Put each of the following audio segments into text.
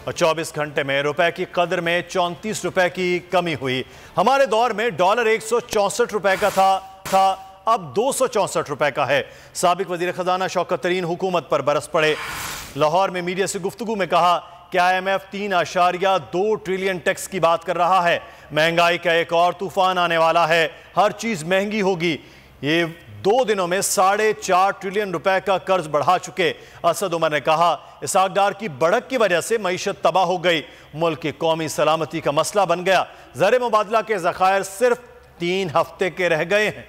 और 24 घंटे में रुपए की कदर में 34 रुपए की कमी हुई। हमारे दौर में डॉलर 164 रुपए का था, अब 264 रुपए का है। साबिक वजीर खजाना शौकत तरीन हुकूमत पर बरस पड़े। लाहौर में मीडिया से गुफ्तगू में कहा कि IMF 3.2 ट्रिलियन टैक्स की बात कर रहा है। महंगाई का एक और तूफान आने वाला है, हर चीज महंगी होगी। ये 2 दिनों में 4.5 ट्रिलियन रुपए का कर्ज बढ़ा चुके। असद उमर ने कहा इसहाक डार की बढ़त की वजह से मईशत तबाह हो गई, मुल्क की कौमी सलामती का मसला बन गया। ज़र मुबादला के ज़खायर सिर्फ 3 हफ्ते के रह गए हैं।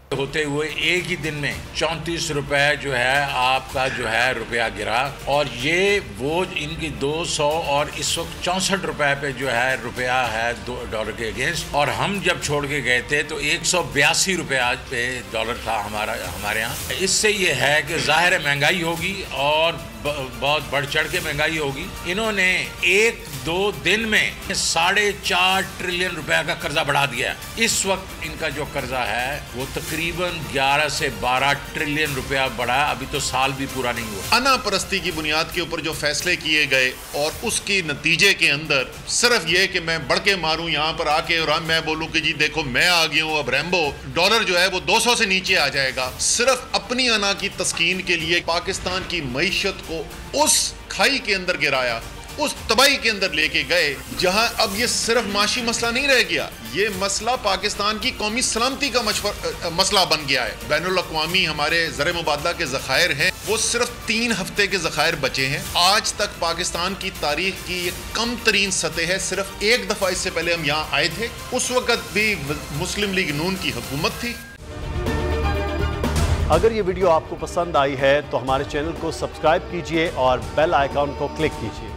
होते हुए एक ही दिन में 34 रुपए जो है आपका जो है रुपया गिरा, और ये वो इनकी 200 और इस वक्त 64 रुपए पे जो है रुपया है डॉलर के अगेंस्ट। और हम जब छोड़ के गए थे तो 182 रुपये आज पे डॉलर था हमारे यहाँ। इससे ये है कि जाहिर है महंगाई होगी और बहुत बढ़ चढ़ के महंगाई होगी। इन्होंने 1-2 दिन में 4.5 ट्रिलियन रुपए का कर्जा बढ़ा दिया। इस वक्त इनका जो कर्जा है वो तकरीबन 11 से 12 ट्रिलियन रुपया बढ़ा। अभी तो साल भी पूरा नहीं हुआ। अना परस्ती की बुनियाद के ऊपर जो फैसले किए गए और उसके नतीजे के अंदर सिर्फ ये कि मैं बढ़ के मारूं यहाँ पर आके और मैं बोलूं कि जी देखो मैं आ गया हूँ, अब रैम्बो डॉलर जो है वो 200 से नीचे आ जाएगा, सिर्फ अपनी अना की तस्कीन के लिए पाकिस्तान की मईशत को उस खाई के अंदर गिराया, उस तबाही के अंदर लेके गए जहां अब ये सिर्फ माशी मसला नहीं रह गया, ये मसला पाकिस्तान की कौमी सलामती का मसला बन गया है। बैनुल अक़वामी हमारे ज़र मुबादला के ज़खायर हैं वो सिर्फ 3 हफ्ते के ज़खायर बचे हैं। आज तक पाकिस्तान की तारीख की ये कम तरीन सतह है। सिर्फ एक दफ़ा इससे पहले हम यहाँ आए थे, उस वक़्त भी मुस्लिम लीग नून की हुकूमत थी। अगर ये वीडियो आपको पसंद आई है तो हमारे चैनल को सब्सक्राइब कीजिए और बेल आइकॉन को क्लिक कीजिए।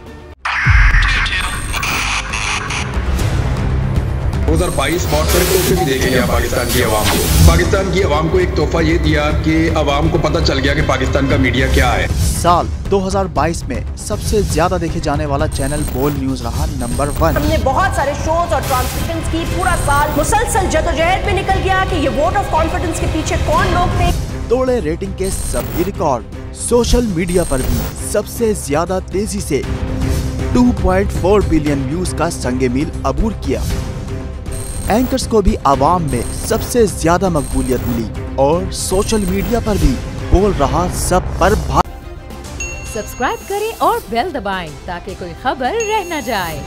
2022 बहुत सारे तोहफे भी देखे गया पाकिस्तान की आवाम को। पाकिस्तान की आवाम को एक तोहफा ये दिया कि आवाम को पता चल गया कि पाकिस्तान का मीडिया क्या है। साल 2022 में सबसे ज्यादा देखे जाने वाला चैनल बोल न्यूज रहा नंबर 1। हमने बहुत सारे शोज और ट्रांसमिशंस की, पूरा साल मुसलसल जदोजहद में निकल गया कि ये वोट ऑफ कॉन्फिडेंस के पीछे कौन लोग थे। तोड़े रेटिंग के सभी रिकॉर्ड। सोशल मीडिया पर भी सबसे ज्यादा तेजी से 2.4 बिलियन व्यूज का संगे मील अबूर किया। एंकर्स को भी आवाम में सबसे ज्यादा मकबूलियत मिली और सोशल मीडिया पर भी बोल रहा सब पर भारी। सब्सक्राइब करें और बेल दबाएं ताकि कोई खबर रह न जाए।